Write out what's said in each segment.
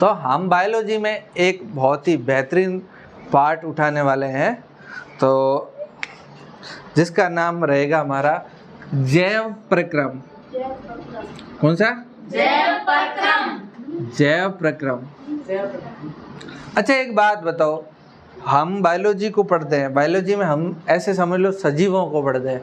तो हम बायोलॉजी में एक बहुत ही बेहतरीन पार्ट उठाने वाले हैं, तो जिसका नाम रहेगा हमारा जैव प्रक्रम। कौन सा? जैव प्रक्रम। जैव प्रक्रम। अच्छा एक बात बताओ, हम बायोलॉजी को पढ़ते हैं, बायोलॉजी में हम ऐसे समझ लो सजीवों को पढ़ते हैं।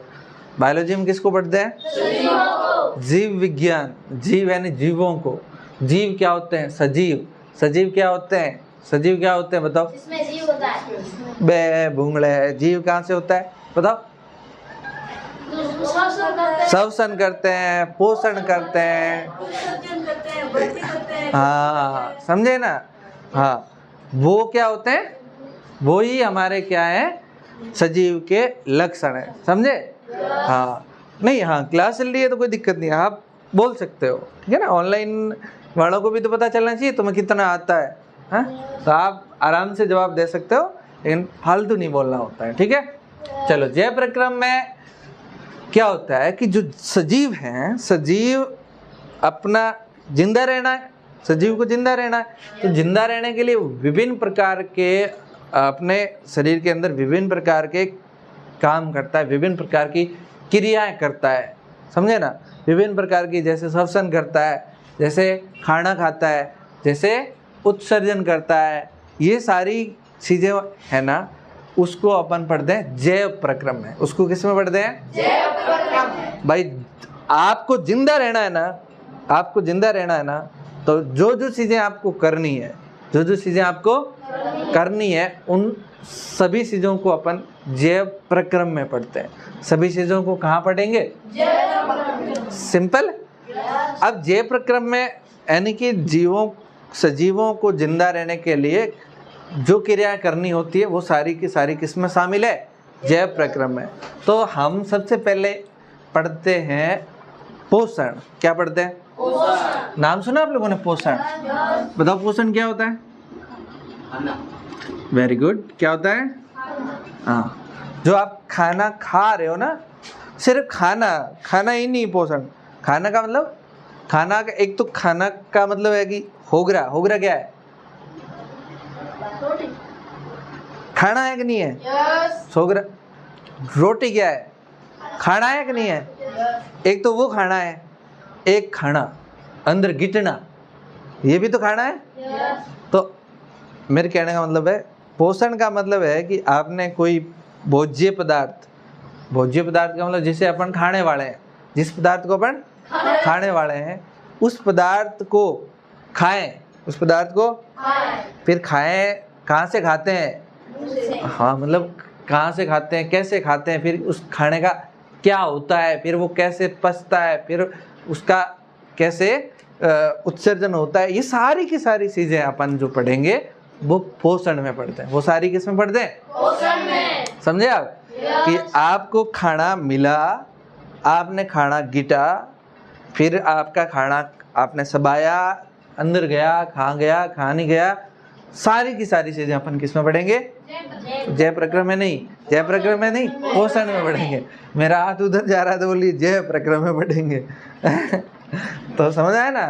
बायोलॉजी में किसको पढ़ते हैं? सजीवों को। जीव विज्ञान, जीव यानी जीवों को। जीव क्या होते हैं? सजीव। सजीव क्या होते हैं? सजीव क्या होते हैं बताओ? इसमें जीव होता है। बे भूंगड़े। जीव कहाँ से होता है बताओ? श्वसन करते हैं, पोषण करते हैं, हाँ समझे ना? हाँ वो क्या होते हैं? वो ही हमारे क्या है? सजीव के लक्षण है, समझे? हाँ नहीं, हाँ क्लास चल रही है तो कोई दिक्कत नहीं है, आप बोल सकते हो, ठीक है ना? ऑनलाइन वालों को भी तो पता चलना चाहिए तुम्हें कितना आता है, हाँ? तो आप आराम से जवाब दे सकते हो, लेकिन फालतू नहीं बोलना होता है, ठीक है? चलो, जैव प्रक्रम में क्या होता है कि जो सजीव हैं, सजीव अपना जिंदा रहना है, सजीव को जिंदा रहना है, तो जिंदा रहने के लिए विभिन्न प्रकार के अपने शरीर के अंदर विभिन्न प्रकार के काम करता है, विभिन्न प्रकार की क्रियाएं करता है, समझे ना? विभिन्न प्रकार की, जैसे श्वसन करता है, जैसे खाना खाता है, जैसे उत्सर्जन करता है, ये सारी चीज़ें है ना, उसको अपन पढ़ते हैं जैव प्रक्रम में। उसको किस में पढ़ते हैं? जैव प्रक्रम। भाई आपको जिंदा रहना है ना, आपको जिंदा रहना है ना, तो जो जो चीज़ें आपको करनी है, जो जो चीज़ें आपको करनी है, उन सभी चीज़ों को अपन जैव प्रक्रम में पढ़ते हैं। सभी चीज़ों को कहाँ पढ़ेंगे? जैव प्रक्रम। सिंपल। अब जैव प्रक्रम में यानी कि जीवों, सजीवों को जिंदा रहने के लिए जो क्रियाएं करनी होती है वो सारी की सारी किसमें शामिल है? जैव प्रक्रम में। तो हम सबसे पहले पढ़ते हैं पोषण। क्या पढ़ते हैं? पोषण। नाम सुना आप लोगों ने? पोषण। बताओ पोषण क्या होता है? Very good. क्या होता है? हाँ, जो आप खाना खा रहे हो ना, सिर्फ खाना, खाना ही नहीं पोषण। खाना का मतलब, खाना का एक तो खाना का मतलब है कि होगरा। होगरा क्या है? खाना है कि नहीं है? यस। सोगरा। रोटी क्या है? खाना है कि नहीं है? एक तो वो खाना है, एक खाना अंदर गिटना, ये भी तो खाना है। यस। तो मेरे कहने का मतलब है, पोषण का मतलब है कि आपने कोई भोज्य पदार्थ, भोज्य पदार्थ का मतलब जिसे अपन खाने वाले हैं, जिस पदार्थ को अपन खाने वाले हैं, उस पदार्थ को खाएं, उस पदार्थ को फिर खाएं। कहाँ से खाते हैं? हाँ मतलब कहाँ से खाते हैं, कैसे खाते हैं, फिर उस खाने का क्या होता है, फिर वो कैसे पचता है, फिर उसका कैसे उत्सर्जन होता है, ये सारी की सारी चीज़ें अपन जो पढ़ेंगे वो पोषण में पढ़ते हैं। वो सारी किस में पढ़ते हैं? पोषण में। समझे आप? कि आपको खाना मिला, आपने खाना गिटा, फिर आपका खाना आपने चबाया, अंदर गया, खा नहीं गया, सारी की सारी चीज़ें अपन किस में पढ़ेंगे? जैव प्रक्रम में नहीं, जैव प्रक्रम में नहीं, पोषण में पढ़ेंगे। मेरा हाथ उधर जा रहा है तो बोलिए जैव प्रक्रम में पढ़ेंगे। तो समझ आया ना?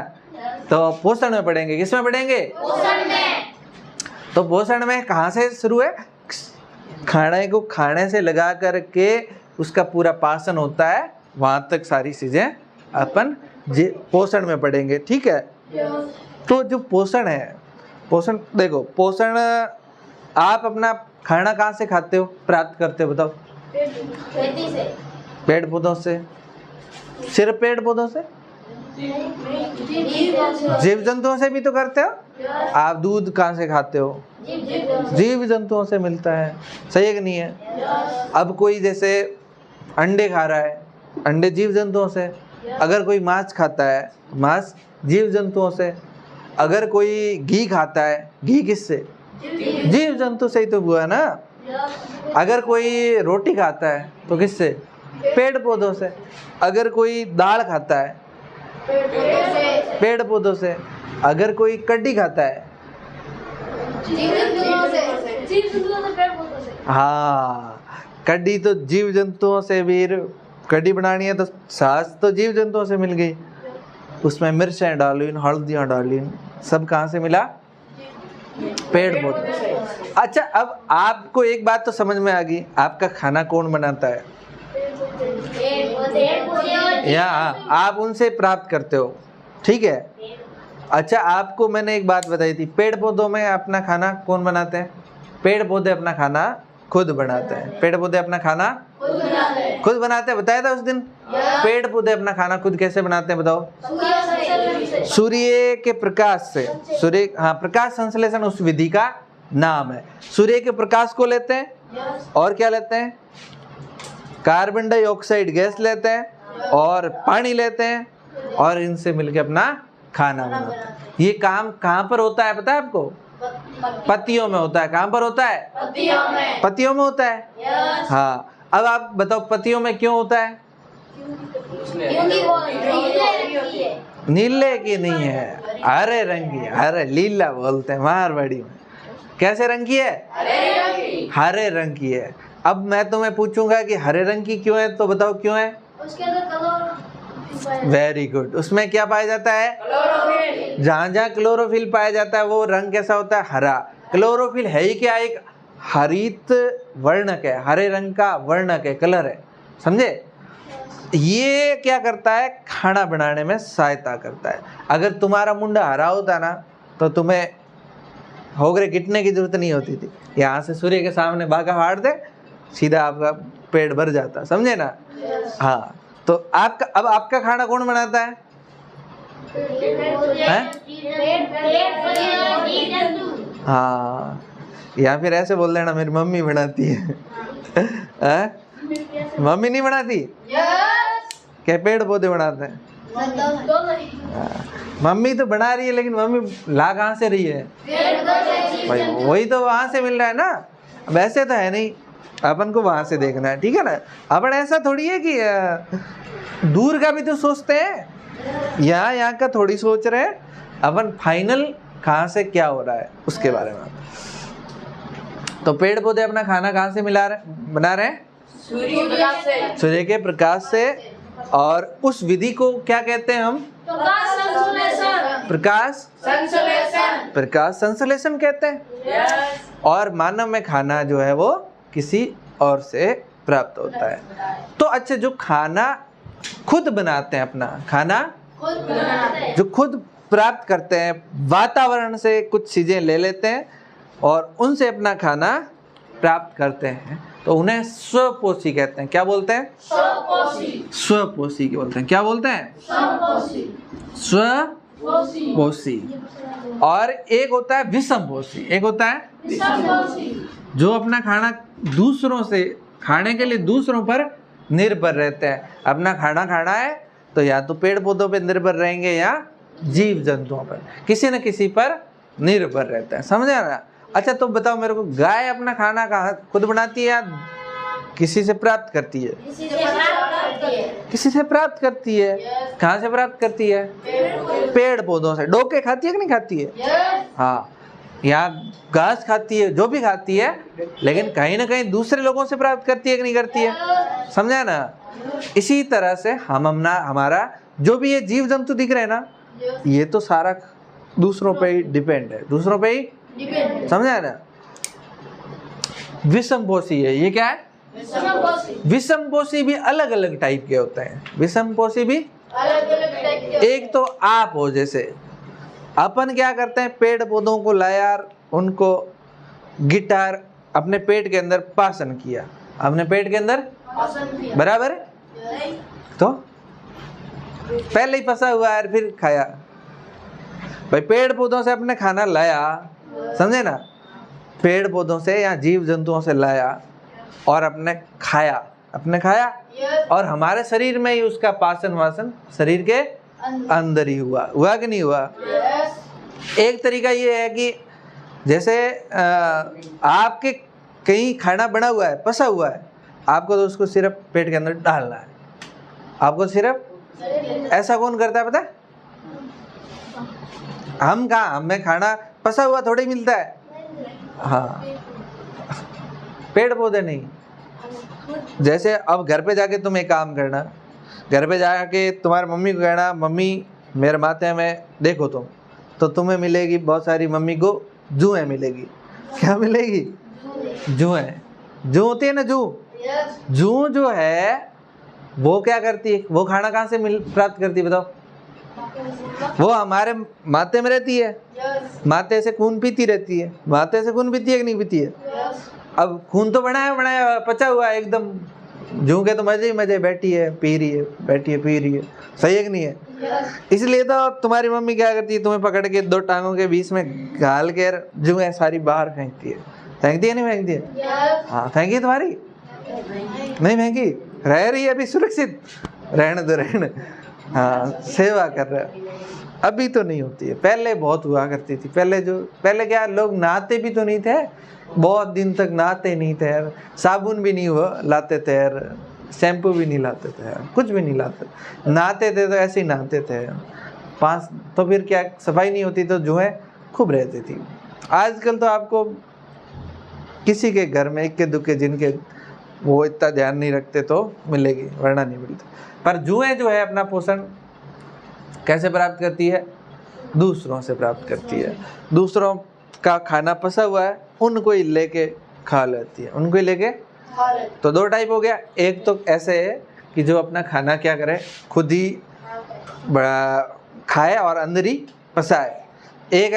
तो पोषण में पढ़ेंगे। किस में पढ़ेंगे? पोषण में। तो पोषण में कहाँ से शुरू है? खाने को खाने से लगा करके उसका पूरा पाचन होता है, वहाँ तक सारी चीज़ें अपन पोषण में पढ़ेंगे, ठीक है? तो जो पोषण है, पोषण देखो, पोषण आप अपना खाना कहाँ से खाते हो, प्राप्त करते हो बताओ? खेती से। पेड़ पौधों से। सिर्फ पेड़ पौधों से? जीव जंतुओं से भी तो करते हो। आप दूध कहाँ से खाते हो? जीव जंतुओं से मिलता है, सही है कि नहीं है? अब कोई जैसे अंडे खा रहा है, अंडे जीव जंतुओं से। अगर कोई मांस खाता है, मांस जीव जंतुओं से। अगर कोई घी खाता है, घी किससे? जीव जंतु से ही तो हुआ ना। अगर कोई रोटी खाता है तो किससे? पेड़ पौधों से। अगर कोई दाल खाता है, पेड़ पौधों से। अगर कोई कड्डी खाता है, हाँ कड्डी तो जीव जंतुओं से भी। कड्डी बनानी है तो छाछ तो जीव जंतुओं से मिल गई, उसमें मिर्चें डाली, हल्दियाँ डाली, सब कहाँ से मिला? पेड़ पौधे। अच्छा, अब आपको एक बात तो समझ में आ गई, आपका खाना कौन बनाता है? या आप उनसे प्राप्त करते हो, ठीक है। अच्छा, आपको मैंने एक बात बताई थी, पेड़ पौधों में अपना खाना कौन बनाते हैं? पेड़ पौधे अपना खाना खुद बनाते हैं। पेड़ पौधे अपना खाना खुद बनाते हैं, बताया था उस दिन। पेड़ पौधे अपना खाना खुद कैसे बनाते हैं बताओ? सूर्य के प्रकाश से। सूर्य, हाँ, प्रकाश संश्लेषण उस विधि का नाम है। सूर्य के प्रकाश को लेते हैं और क्या लेते हैं? कार्बन डाइऑक्साइड गैस लेते हैं और पानी लेते हैं और इनसे मिलकर अपना खाना बनाते हैं। ये काम कहाँ पर होता है पता है आपको? पत्तियों में होता है। कहाँ पर होता है? पत्तियों में होता है। हाँ, अब आप बताओ पत्तियों में क्यों होता है? नीले की नहीं है, हरे रंग की। हरे लीला बोलते हैं मारवाड़ी में। कैसे रंग की है? हरे रंग की है। अब मैं तुम्हें पूछूंगा कि हरे रंग की क्यों है, तो बताओ क्यों है? Very good. उसमें क्या पाया जाता है? जहाँ जहाँ क्लोरोफिल पाया जाता है वो रंग कैसा होता है? हरा। क्लोरोफिल है ही क्या? एक हरित वर्णक है, हरे रंग का वर्णक है, कलर है, समझे। ये क्या करता है? खाना बनाने में सहायता करता है। अगर तुम्हारा मुंडा हरा होता ना तो तुम्हें होगरे गिटने की जरूरत नहीं होती थी। यहाँ से सूर्य के सामने बागा फाड़ दे, सीधा आपका पेट भर जाता, समझे ना। हाँ, तो आपका, अब आपका खाना कौन बनाता है? हाँ, या फिर ऐसे बोल देना मेरी मम्मी बनाती है। मम्मी नहीं बनाती? क्या पेड़ पौधे बनाते हैं? मम्मी तो बना रही है, लेकिन मम्मी ला कहाँ से रही है? भाई वही तो वहां से मिल रहा है ना। वैसे तो है नहीं, अपन को वहां से देखना है, ठीक है ना। अपन ऐसा थोड़ी है कि दूर का भी तो सोचते हैं, यहाँ का थोड़ी सोच रहे हैं। अपन फाइनल कहाँ से क्या हो रहा है उसके बारे में। तो पेड़ पौधे अपना खाना कहाँ से बना रहे हैं? सूर्य के प्रकाश से। और उस विधि को क्या कहते हैं हम? प्रकाश संश्लेषण कहते हैं। और मानव में खाना जो है वो किसी और से प्राप्त होता है। तो अच्छा, जो खाना खुद बनाते हैं, अपना खाना जो खुद प्राप्त करते हैं, वातावरण से कुछ चीजें ले लेते हैं और उनसे अपना खाना प्राप्त करते हैं, तो उन्हें स्वपोषी कहते हैं। क्या बोलते हैं? स्वपोषी बोलते हैं। क्या बोलते हैं? स्वपोषी। और एक होता है विषमपोषी। एक होता है जो अपना खाना दूसरों से खाने के लिए दूसरों पर निर्भर रहते हैं। अपना खाना खाना है तो या तो पेड़ पौधों पर निर्भर रहेंगे या जीव जंतुओं पर, किसी न किसी पर निर्भर रहता है, समझा ना। अच्छा, तो बताओ मेरे को, गाय अपना खाना कहाँ खुद बनाती है या किसी से प्राप्त करती है? किसी से प्राप्त करती है। कहाँ से प्राप्त करती है? पेड़ पौधों से। डोके खाती है कि नहीं खाती है? हाँ, यहाँ घास खाती है, जो भी खाती है, लेकिन कहीं ना कहीं दूसरे लोगों से प्राप्त करती है कि नहीं करती है, समझा ना। इसी तरह से हमारा जो भी ये जीव जंतु दिख रहे हैं ना, ये तो सारा दूसरों पे ही डिपेंड है, दूसरों पे ही, समझा ना। विषमपोषी है। ये क्या है? विषमपोषी भी अलग अलग टाइप के होते हैं। विषमपोषी भी अलग अलग टाइप के। एक तो आप हो, जैसे अपन क्या करते हैं, पेड़ पौधों को लाया, उनको गिटार अपने पेट के अंदर पासन किया, अपने पेट के अंदर बराबर है, तो पहले ही फंसा हुआ है फिर खाया। भाई पेड़ पौधों से अपने खाना लाया, समझे ना, पेड़ पौधों से या जीव जंतुओं से लाया और अपने खाया और हमारे शरीर में ही उसका पाचन वासन शरीर के अंदर ही हुआ कि नहीं हुआ। एक तरीका ये है कि जैसे आपके कहीं खाना बना हुआ है, पसा हुआ है, आपको तो उसको सिर्फ पेट के अंदर डालना है। आपको सिर्फ ऐसा कौन करता है पता है? हम कहाँ, हमें खाना पसा हुआ थोड़ी मिलता है। हाँ, पेड़ पौधे नहीं। जैसे अब घर पे जाके तुम एक काम करना, घर पे जाके तुम्हारी मम्मी को कहना, मम्मी मेरे माथे में देखो तुम, तो तुम्हें मिलेगी बहुत सारी, मम्मी को जुएं मिलेगी। क्या मिलेगी? जुएं। जू होती है ना, जू। जू जो है वो क्या करती है? वो खाना कहाँ से प्राप्त करती है बताओ? वो हमारे माथे में रहती है, माथे से खून पीती रहती है। माथे से खून पीती है कि नहीं पीती है? अब खून तो बनाया पचा हुआ है एकदम। जू के तो मजे ही मजे, बैठी है पी रही है, बैठी है पी रही है, सही है कि नहीं है? इसलिए तो तुम्हारी मम्मी क्या करती है, तुम्हें पकड़ के दो टांगों के बीच में घाल के जू है सारी बाहर फेंकती है। फेंकती है नहीं फेंकती है? हाँ फेंकी है तुम्हारी? नहीं फेंकी, रह रही है अभी सुरक्षित, रहने दो रहने। हाँ सेवा कर रहे हैं। अभी तो नहीं होती है, पहले बहुत हुआ करती थी। पहले क्या लोग नहाते भी तो नहीं थे, बहुत दिन तक नहाते नहीं थे, साबुन भी नहीं हुआ लाते थे, शैम्पू भी नहीं लाते थे, कुछ भी नहीं लाते, नहाते थे तो ऐसे ही नहाते थे। तो फिर क्या सफाई नहीं होती तो जो है खूब रहती थी। आजकल तो आपको किसी के घर में इक्के दुक्के जिनके वो इतना ध्यान नहीं रखते तो मिलेगी, वरना नहीं मिलती। पर जुएं जो है अपना पोषण कैसे प्राप्त करती है? दूसरों से प्राप्त करती है। दूसरों का खाना पसा हुआ है उनको ही लेके खा लेती है, उनको ही लेके। तो दो टाइप हो गया, एक तो ऐसे है कि जो अपना खाना क्या करे, खुद ही खाए और अंदर ही पसाए। एक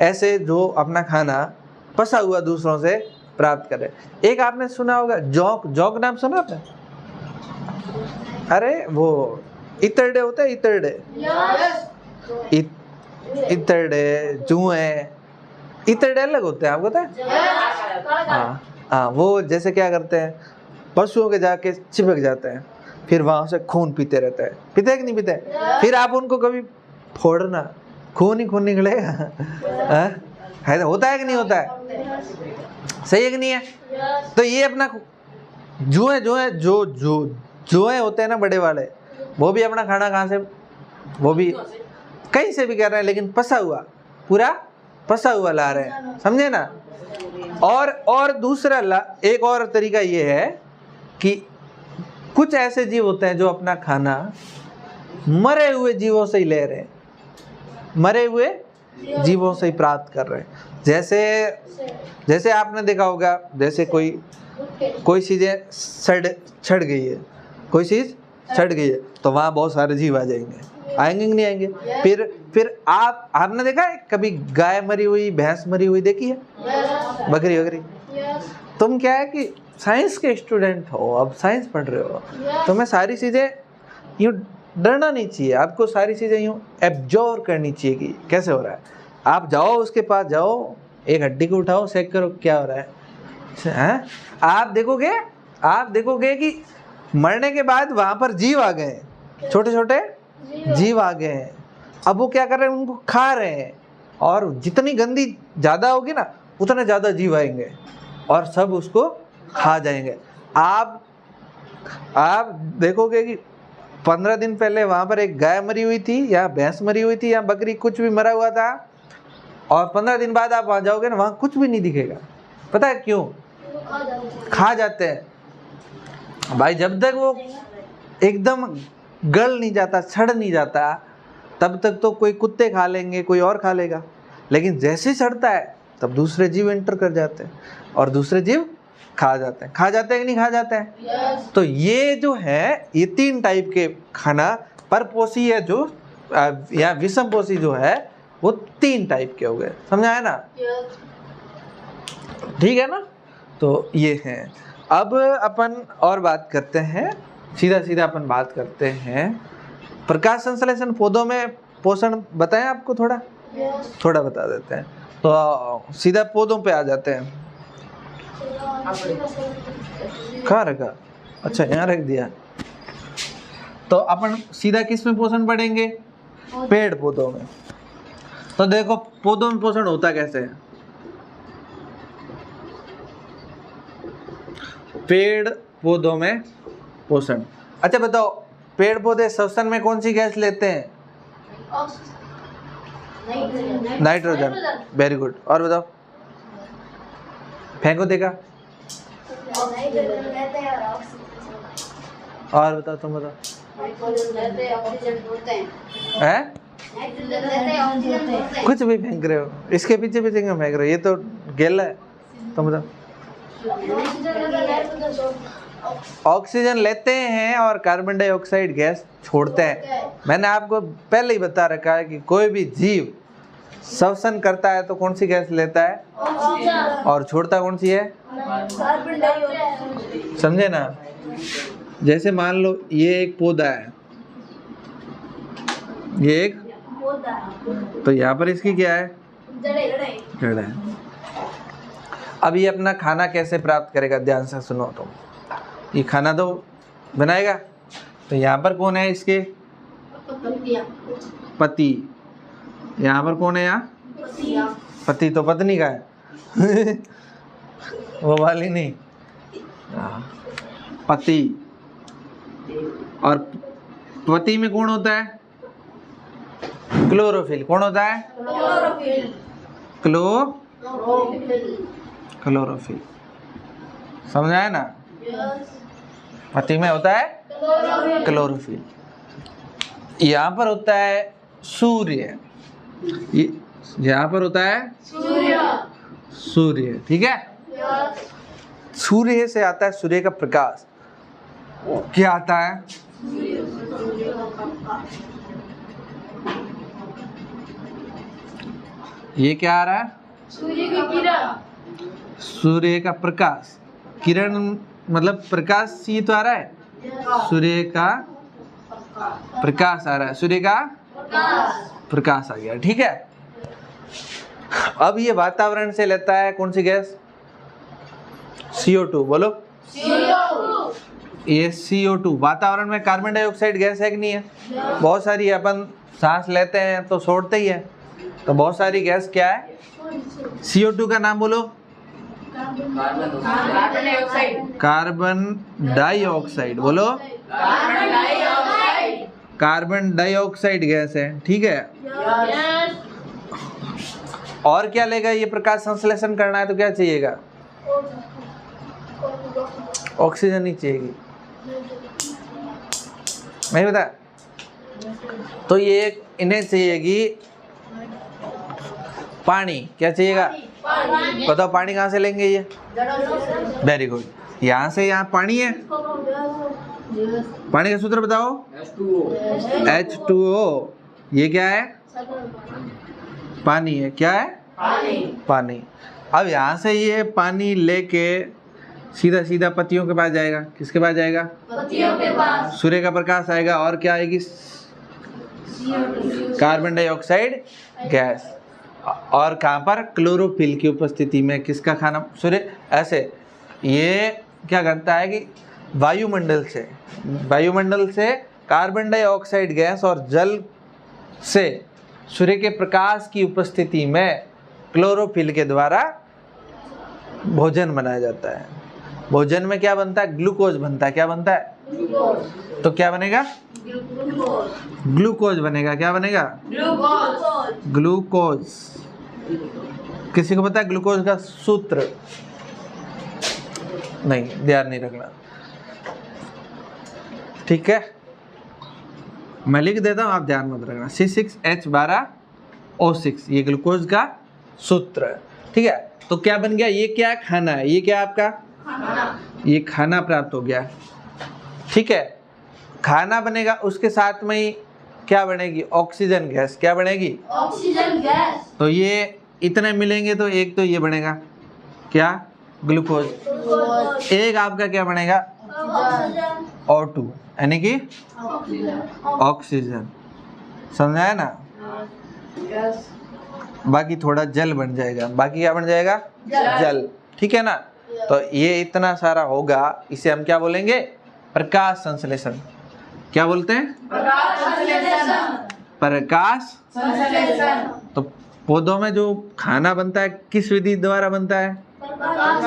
ऐसे जो अपना खाना पसा हुआ दूसरों से प्राप्त करे। एक आपने सुना होगा जौक नाम सुना आपने? अरे वो इतरडे होते हैं, इतरडे, इतरडे जुएं, इतरडे अलग होते हैं, आपको पता है? हाँ वो जैसे क्या करते हैं, पशुओं के जाके चिपक जाते हैं, फिर वहां से खून पीते रहते हैं। पीते हैं कि नहीं पीते? फिर आप उनको कभी फोड़ना, खून ही खून निकलेगा। होता है कि नहीं होता है? सही है कि नहीं है? तो ये अपना जुएं होते हैं ना बड़े वाले, वो भी अपना खाना कहाँ से, वो भी कहीं से भी कर रहे हैं, लेकिन पसा हुआ, पूरा पसा हुआ ला रहे हैं, समझे ना? और दूसरा एक और तरीका ये है कि कुछ ऐसे जीव होते हैं जो अपना खाना मरे हुए जीवों से ही ले रहे हैं, मरे हुए जीवों से ही प्राप्त कर रहे हैं। जैसे आपने देखा होगा, जैसे कोई चीजें सड़ गई है, कोई चीज सड़ गई है तो वहां बहुत सारे जीव आ जाएंगे, आएंगे कि नहीं आएंगे? फिर आपने देखा है कभी गाय मरी हुई, भैंस मरी हुई देखी है? बकरी वगैरह? तुम क्या है कि साइंस के स्टूडेंट हो, अब साइंस पढ़ रहे हो, तुम्हें सारी चीजें यूं डरना नहीं चाहिए, आपको सारी चीजें यूं एब्जॉर्व करनी चाहिए कि कैसे हो रहा है। आप जाओ उसके पास, जाओ एक हड्डी को उठाओ, चेक करो क्या हो रहा है। आप देखोगे कि मरने के बाद वहां पर जीव आ गए, छोटे छोटे जीव आ गए हैं। अब वो क्या कर रहे हैं, उनको खा रहे हैं, और जितनी गंदी ज्यादा होगी ना उतने ज्यादा जीव आएंगे और सब उसको खा जाएंगे। आप देखोगे कि 15 दिन पहले वहां पर एक गाय मरी हुई थी या भैंस मरी हुई थी या बकरी, कुछ भी मरा हुआ था, और 15 दिन बाद आप वहां जाओगे ना, वहां कुछ भी नहीं दिखेगा। पता है क्यों? खा जाते हैं भाई। जब तक वो एकदम गल नहीं जाता, सड़ नहीं जाता, तब तक तो कोई कुत्ते खा लेंगे, कोई और खा लेगा, लेकिन जैसे ही सड़ता है तब दूसरे जीव एंटर कर जाते हैं और दूसरे जीव खा जाते हैं कि नहीं खा जाते हैं? तो ये जो है, ये 3 टाइप के खाना, परपोषी है जो या विषमपोषी जो है, वो 3 टाइप के हो गए, समझा है ना? ठीक है ना? तो ये है। अब अपन और बात करते हैं, सीधा अपन बात करते हैं प्रकाश संश्लेषण पौधों में पोषण बताएं आपको, थोड़ा बता देते हैं। तो सीधा पौधों पे आ जाते हैं। कहाँ रखा? अच्छा यहाँ रख दिया। तो अपन सीधा किस में पोषण पढ़ेंगे? पेड़ पौधों में। तो देखो पौधों में पोषण होता कैसे है। पेड़ पौधों में पोषण, अच्छा बताओ, पेड़ पौधे श्वसन में कौन सी गैस लेते हैं? नाइट्रोजन। Very good. और बताओ, फेंको देखा। और बताओ, तुम बताओ। हैं? कुछ भी फेंक रहे हो, इसके पीछे पीछे क्यों फेंक रहे हो? ये तो गैला है। तो बताओ, ऑक्सीजन लेते हैं और कार्बन डाइऑक्साइड गैस छोड़ते हैं। मैंने आपको पहले ही बता रखा है कि कोई भी जीव श्वसन करता है तो कौन सी गैस लेता है और छोड़ता कौन सी है? Carbon dioxide. समझे ना? जैसे मान लो ये एक पौधा है, ये एक, तो यहाँ पर इसकी क्या है? जड़ है। अब ये अपना खाना कैसे प्राप्त करेगा? ध्यान से सुनो तुम। ये खाना तो बनाएगा, तो यहाँ पर कौन है इसके? पति। यहाँ पर कौन है? यहाँ पति तो पत्नी का है वो वाली नहीं, पति। और पति में कौन होता है? क्लोरोफिल। कौन होता है? क्लोरोफिल। समझ आया ना? पति में होता है क्लोरोफिल। यहाँ पर होता है सूर्य, यहाँ पर होता है सूर्य। ठीक है, सूर्य से आता है सूर्य का प्रकाश। क्या आता है? ये क्या आ रहा है? सूर्य की किरण। सूर्य का प्रकाश। किरण मतलब प्रकाश ही तो आ रहा है। सूर्य का प्रकाश आ रहा है, सूर्य का प्रकाश आ गया। ठीक है, अब ये वातावरण से लेता है कौन सी गैस? CO2। बोलो, ये CO2। वातावरण में कार्बन डाइऑक्साइड गैस है कि नहीं है? बहुत सारी है। अपन सांस लेते हैं तो छोड़ते ही है, तो बहुत सारी गैस क्या है? CO2 का नाम बोलो। Carbon dioxide. बोलो, कार्बन डाइऑक्साइड गैस है। ठीक है, और क्या लेगा? ये प्रकाश संश्लेषण करना है तो क्या चाहिएगा? ऑक्सीजन ही चाहिएगी। नहीं बता? तो ये इन्हें चाहिएगी पानी। क्या चाहिएगा? बताओ, पानी कहाँ से लेंगे? ये वेरी गुड। यहाँ से यहाँ पानी है। पानी का सूत्र बताओ। H2O। ये क्या है? पानी है। क्या है? पानी। अब यहाँ से ये पानी लेके सीधा सीधा पत्तियों के पास जाएगा। किसके पास जाएगा? पत्तियों के पास। सूर्य का प्रकाश आएगा और क्या आएगी? Carbon dioxide gas. और कहाँ पर? क्लोरोफिल की उपस्थिति में। किसका खाना? सूर्य। ऐसे ये क्या करता है कि वायुमंडल से कार्बन डाइऑक्साइड गैस और जल से सूर्य के प्रकाश की उपस्थिति में क्लोरोफिल के द्वारा भोजन बनाया जाता है। भोजन में क्या बनता है? ग्लूकोज बनता है। क्या बनता है? तो क्या बनेगा? ग्लूकोज बनेगा। क्या बनेगा? ग्लूकोज। किसी को पता है ग्लूकोज का सूत्र? नहीं, ध्यान नहीं रखना। ठीक है, मैं लिख देता हूं, आप ध्यान मत रखना। C6H12O6 ये ग्लूकोज का सूत्र है। ठीक है, तो क्या बन गया? ये क्या खाना है? ये क्या आपका खाना? ये खाना प्राप्त हो गया। ठीक है, खाना बनेगा, उसके साथ में ही क्या बनेगी? Oxygen gas. क्या बनेगी? Oxygen gas. तो ये इतने मिलेंगे तो एक तो ये बनेगा क्या? ग्लूकोज। एक आपका क्या बनेगा? O2 यानी कि ऑक्सीजन। समझाया ना? बाकी थोड़ा जल बन जाएगा। बाकी क्या बन जाएगा? जल। ठीक है ना? तो ये इतना सारा होगा, इसे हम क्या बोलेंगे? प्रकाश संश्लेषण। क्या बोलते हैं? प्रकाश। तो पौधों में जो खाना बनता है किस विधि द्वारा बनता है? प्रकाश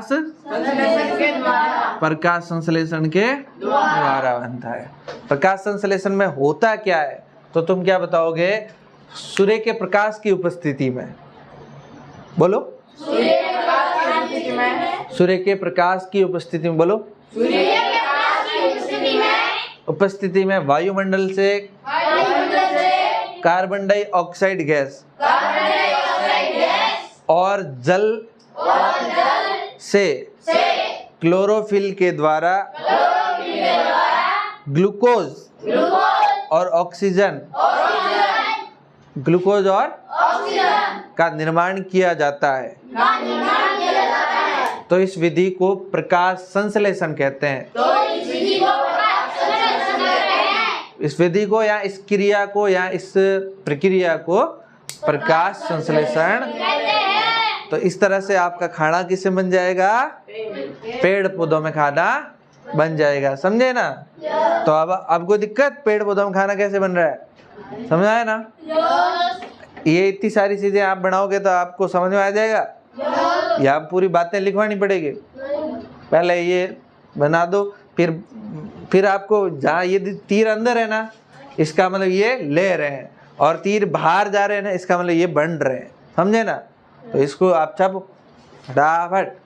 संश्लेषण के द्वारा बनता है। प्रकाश संश्लेषण में होता क्या है? तो तुम क्या बताओगे? सूर्य के प्रकाश की उपस्थिति में। बोलो, सूर्य के प्रकाश की उपस्थिति में। बोलो, उपस्थिति में वायुमंडल से carbon dioxide gas carbon dioxide gas और जल और जल से से क्लोरोफिल के द्वारा क्लोरोफिल के द्वारा ग्लूकोज ग्लूकोज और ऑक्सीजन ऑक्सीजन ग्लूकोज और ऑक्सीजन का निर्माण किया जाता है। का निर्माण किया जाता है। तो इस विधि को प्रकाश संश्लेषण कहते हैं। तो इस विधि को प्रकाश संश्लेषण कहते हैं। इस विधि को या इस क्रिया को या इस प्रक्रिया को प्रकाश संश्लेषण। कहते हैं। तो इस तरह से आपका खाना किससे बन जाएगा? पेड़ पौधों में खाना बन जाएगा, समझे ना? तो अब आपको दिक्कत पेड़ पौधों में खाना कैसे बन रहा है, समझ आया ना? ये इतनी सारी चीजें आप बनाओगे तो आपको समझ में आ जाएगा, या पूरी बातें लिखवानी पड़ेगी? पहले ये बना दो, फिर आपको जहाँ ये तीर अंदर है ना, इसका मतलब ये ले रहे हैं, और तीर बाहर जा रहे हैं ना, इसका मतलब ये बन रहे हैं, समझे ना? तो इसको आप छापो फटाफट।